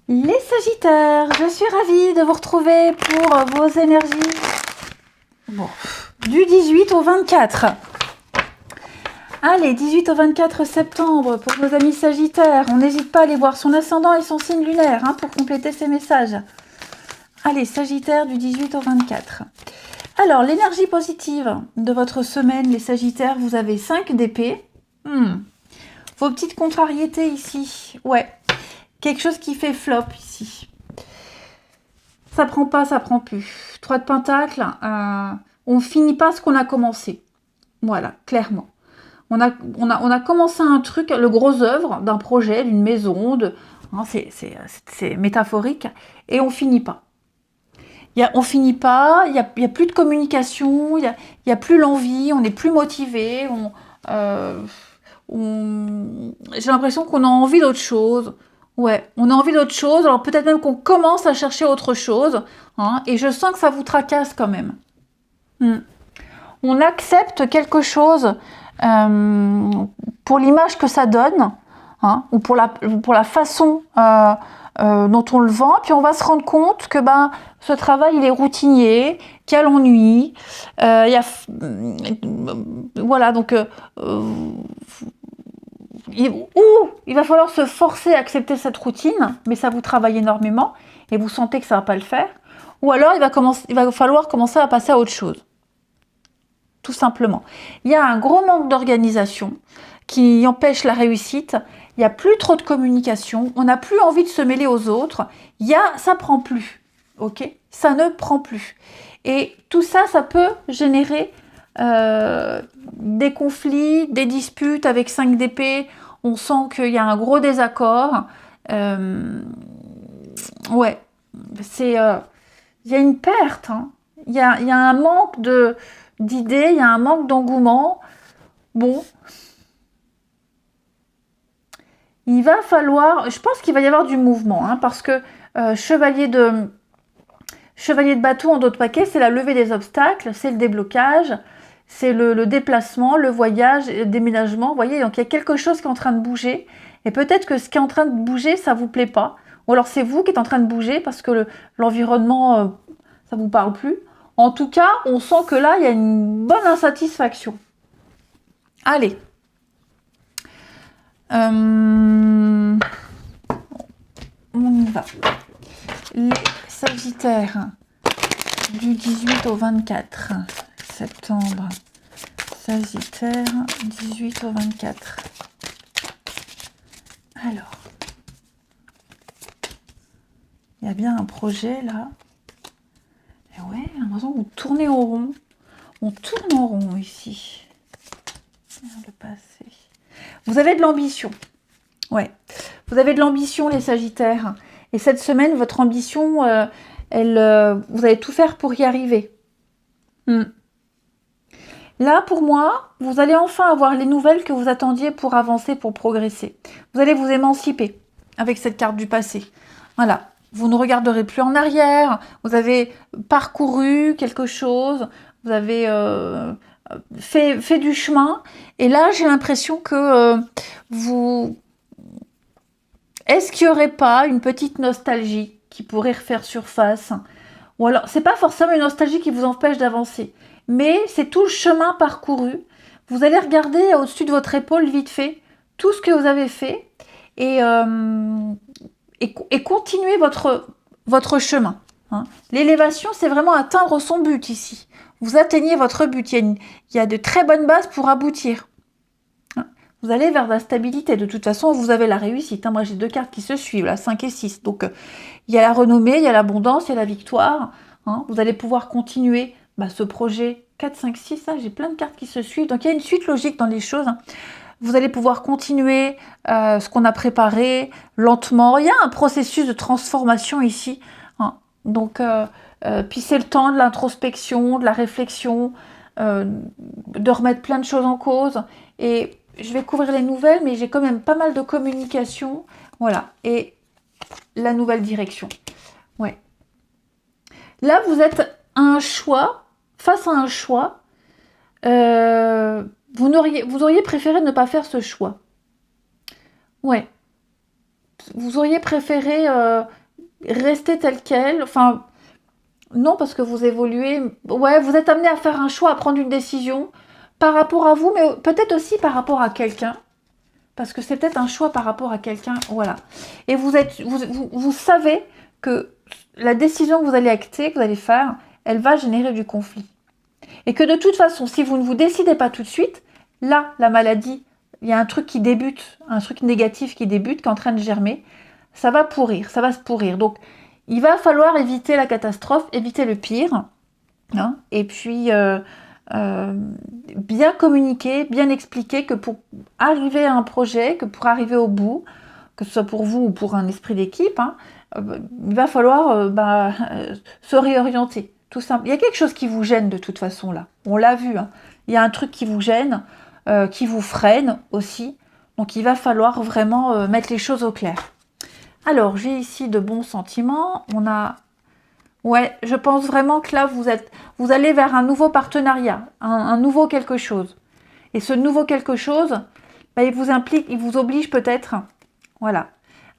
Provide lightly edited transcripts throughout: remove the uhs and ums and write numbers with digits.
Les Sagittaires, je suis ravie de vous retrouver pour vos énergies du 18 au 24. Allez, 18 au 24 septembre pour vos amis Sagittaires. On n'hésite pas à aller voir son ascendant et son signe lunaire pour compléter ces messages. Allez, Sagittaires du 18 au 24. Alors, l'énergie positive de votre semaine, les Sagittaires, vous avez 5 d'épée. Vos petites contrariétés ici, ouais. Quelque chose qui fait flop ici. Ça prend pas, ça prend plus. 3 de pentacles, on finit pas ce qu'on a commencé. Voilà, clairement. On a commencé un truc, le gros œuvre d'un projet, d'une maison, c'est métaphorique, et on finit pas. On finit pas, il y a plus de communication, il y a plus l'envie, on n'est plus motivé, j'ai l'impression qu'on a envie d'autre chose. Ouais, on a envie d'autre chose, alors peut-être même qu'on commence à chercher autre chose, et je sens que ça vous tracasse quand même. On accepte quelque chose pour l'image que ça donne, ou pour la façon dont on le vend, puis on va se rendre compte que ce travail il est routinier, qu'il y a l'ennui, voilà, donc il va falloir se forcer à accepter cette routine, mais ça vous travaille énormément et vous sentez que ça va pas le faire, ou alors il va falloir commencer à passer à autre chose. Tout simplement. Il y a un gros manque d'organisation qui empêche la réussite. Il n'y a plus trop de communication. On n'a plus envie de se mêler aux autres. Ça prend plus. Ok ? Ça ne prend plus. Et tout ça, ça peut générer des conflits, des disputes avec 5 d'épée. On sent qu'il y a un gros désaccord. Ouais. Il y a une perte. Il y a un manque d'idées, il y a un manque d'engouement. Bon, il va falloir, je pense qu'il va y avoir du mouvement, parce que chevalier de bateau en dos de paquet, c'est la levée des obstacles, c'est le déblocage, c'est le déplacement, le voyage, le déménagement, vous voyez, donc il y a quelque chose qui est en train de bouger, et peut-être que ce qui est en train de bouger, ça vous plaît pas, ou alors c'est vous qui êtes en train de bouger parce que l'environnement, ça vous parle plus. En tout cas, on sent que là, il y a une bonne insatisfaction. Allez. On y va. Les Sagittaires du 18 au 24 septembre. Sagittaire, 18 au 24. Alors. Il y a bien un projet là. Et ouais, j'ai l'impression que vous tournez en rond. On tourne en rond ici. Le passé. Vous avez de l'ambition. Ouais. Vous avez de l'ambition, les Sagittaires. Et cette semaine, votre ambition, vous allez tout faire pour y arriver. Là, pour moi, vous allez enfin avoir les nouvelles que vous attendiez pour avancer, pour progresser. Vous allez vous émanciper avec cette carte du passé. Voilà. Vous ne regarderez plus en arrière. Vous avez parcouru quelque chose. Vous avez fait du chemin. Et là, j'ai l'impression que est-ce qu'il n'y aurait pas une petite nostalgie qui pourrait refaire surface? Ou alors, c'est pas forcément une nostalgie qui vous empêche d'avancer, mais c'est tout le chemin parcouru. Vous allez regarder au-dessus de votre épaule vite fait tout ce que vous avez fait et continuer votre chemin. L'élévation, c'est vraiment atteindre son but ici. Vous atteignez votre but. Il y a de très bonnes bases pour aboutir. Vous allez vers la stabilité. De toute façon, vous avez la réussite. Moi, j'ai 2 cartes qui se suivent, là, 5 et 6. Donc, il y a la renommée, il y a l'abondance, il y a la victoire. Vous allez pouvoir continuer ce projet 4, 5, 6. Là, j'ai plein de cartes qui se suivent. Donc, il y a une suite logique dans les choses. Vous allez pouvoir continuer ce qu'on a préparé lentement. Il y a un processus de transformation ici. Donc, puis c'est le temps de l'introspection, de la réflexion, de remettre plein de choses en cause. Et je vais couvrir les nouvelles, mais j'ai quand même pas mal de communication. Voilà. Et la nouvelle direction. Ouais. Là, vous êtes à un choix, face à un choix. Vous auriez préféré ne pas faire ce choix. Ouais. vous auriez préféré rester tel quel. Enfin, non, parce que vous évoluez. Ouais, vous êtes amené à faire un choix, à prendre une décision par rapport à vous, mais peut-être aussi par rapport à quelqu'un. Parce que c'est peut-être un choix par rapport à quelqu'un. Voilà. Et vous savez que la décision que vous allez acter, que vous allez faire, elle va générer du conflit. Et que de toute façon, si vous ne vous décidez pas tout de suite, là, la maladie, il y a un truc qui débute, un truc négatif qui débute, qui est en train de germer, ça va pourrir, ça va se pourrir. Donc, il va falloir éviter la catastrophe, éviter le pire, hein, et puis bien communiquer, bien expliquer que pour arriver à un projet, que pour arriver au bout, que ce soit pour vous ou pour un esprit d'équipe, hein, il va falloir se réorienter. Tout simple. Il y a quelque chose qui vous gêne de toute façon là. On l'a vu. Hein. Il y a un truc qui vous gêne, qui vous freine aussi. Donc il va falloir vraiment mettre les choses au clair. Alors j'ai ici de bons sentiments. On a, ouais, je pense vraiment que là vous allez vers un nouveau partenariat, un nouveau quelque chose. Et ce nouveau quelque chose, il vous implique, il vous oblige peut-être, voilà,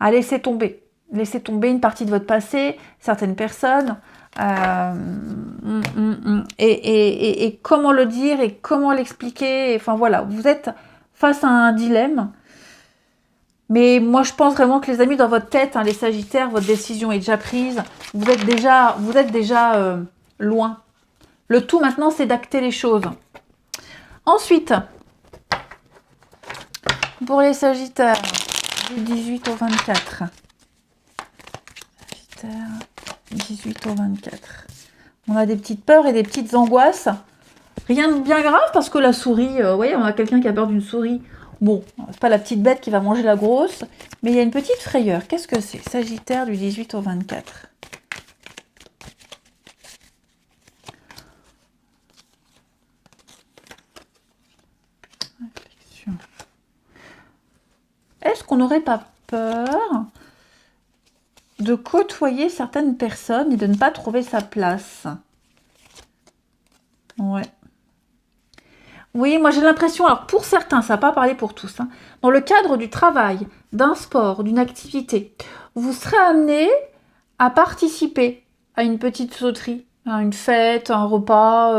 à laisser tomber une partie de votre passé, certaines personnes. Et comment le dire et comment l'expliquer. Enfin voilà, vous êtes face à un dilemme. Mais moi je pense vraiment que les amis, dans votre tête, hein, les Sagittaires, votre décision est déjà prise. Vous êtes déjà loin. Le tout maintenant, c'est d'acter les choses. Ensuite, pour les Sagittaires, du 18 au 24. Sagittaire. 18 au 24. On a des petites peurs et des petites angoisses. Rien de bien grave parce que la souris, vous voyez, on a quelqu'un qui a peur d'une souris. Bon, c'est pas la petite bête qui va manger la grosse, mais il y a une petite frayeur. Qu'est-ce que c'est? Sagittaire du 18 au 24. Réflexion. Est-ce qu'on n'aurait pas peur de côtoyer certaines personnes et de ne pas trouver sa place? Ouais. Oui, moi j'ai l'impression, alors pour certains, ça n'a pas parlé pour tous, hein, dans le cadre du travail, d'un sport, d'une activité, vous serez amené à participer à une petite sauterie, à une fête, un repas,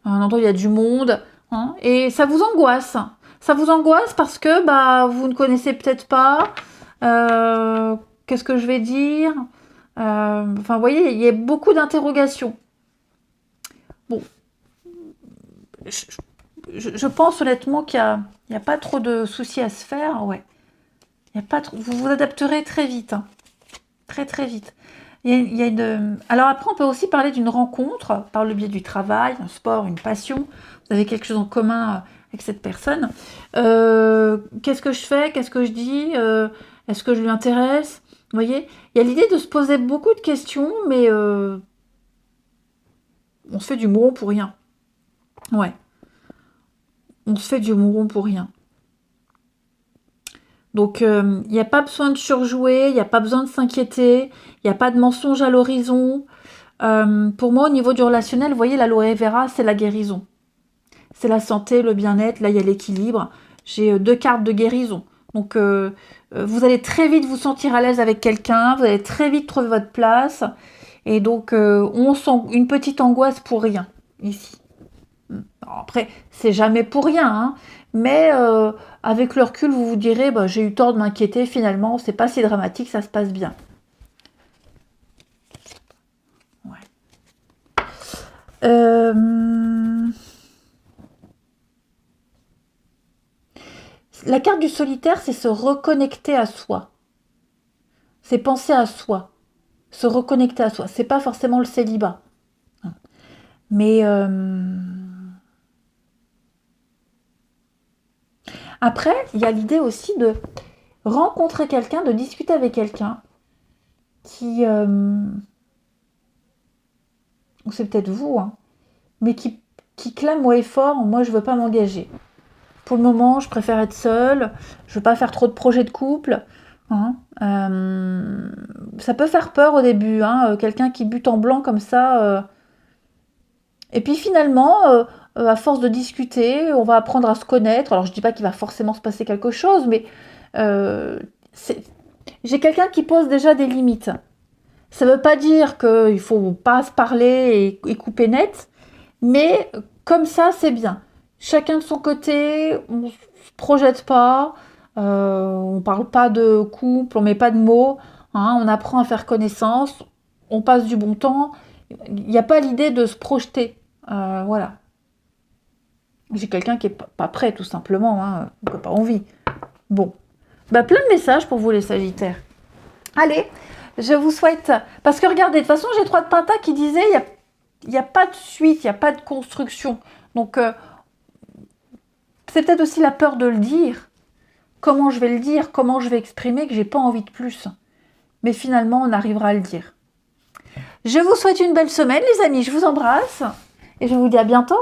un endroit où il y a du monde, hein, et ça vous angoisse. Ça vous angoisse parce que vous ne connaissez peut-être pas, qu'est-ce que je vais dire, enfin vous voyez, il y a beaucoup d'interrogations. Bon, je pense honnêtement qu'il n'y a pas trop de soucis à se faire. Ouais. Il y a pas trop, vous vous adapterez très vite. Hein. Très très vite. Il y a une... Alors après, on peut aussi parler d'une rencontre par le biais du travail, un sport, une passion. Vous avez quelque chose en commun avec cette personne. Qu'est-ce que je fais? Qu'est-ce que je dis? Est-ce que je lui intéresse? Vous voyez? Il y a l'idée de se poser beaucoup de questions, mais on se fait du mouron pour rien. Ouais. On se fait du mouron pour rien. Donc, il n'y a pas besoin de surjouer, il n'y a pas besoin de s'inquiéter, il n'y a pas de mensonge à l'horizon. Pour moi, au niveau du relationnel, vous voyez, l'aloe vera, c'est la guérison. C'est la santé, le bien-être, là, il y a l'équilibre. J'ai 2 cartes de guérison. Donc, vous allez très vite vous sentir à l'aise avec quelqu'un, vous allez très vite trouver votre place. Et donc, on sent une petite angoisse pour rien, ici. Alors après, c'est jamais pour rien, hein, mais avec le recul, vous vous direz, j'ai eu tort de m'inquiéter, finalement, c'est pas si dramatique, ça se passe bien. Ouais. La carte du solitaire, c'est se reconnecter à soi. C'est penser à soi. Se reconnecter à soi. C'est pas forcément le célibat. Mais après, il y a l'idée aussi de rencontrer quelqu'un, de discuter avec quelqu'un qui... ou c'est peut-être vous, hein, mais qui clame haut et fort, moi je veux pas m'engager. Pour le moment, je préfère être seule, je veux pas faire trop de projets de couple. Hein. Ça peut faire peur au début, hein, quelqu'un qui bute en blanc comme ça. Et puis finalement, à force de discuter, on va apprendre à se connaître. Alors je dis pas qu'il va forcément se passer quelque chose, mais il J'ai quelqu'un qui pose déjà des limites. Ça ne veut pas dire qu'il ne faut pas se parler et couper net, mais comme ça, c'est bien. Chacun de son côté, on ne se projette pas, on ne parle pas de couple, on ne met pas de mots, hein, on apprend à faire connaissance, on passe du bon temps. Il n'y a pas l'idée de se projeter. Voilà. J'ai quelqu'un qui n'est pas prêt, tout simplement, hein, qui n'a pas envie. Bon. Bah, plein de messages pour vous, les Sagittaires. Allez, je vous souhaite... Parce que regardez, de toute façon, j'ai 3 de Pentacle qui disaient il n'y a pas de suite, il n'y a pas de construction. Donc, c'est peut-être aussi la peur de le dire. Comment je vais le dire, comment je vais exprimer que j'ai pas envie de plus. Mais finalement, on arrivera à le dire. Je vous souhaite une belle semaine, les amis. Je vous embrasse et je vous dis à bientôt.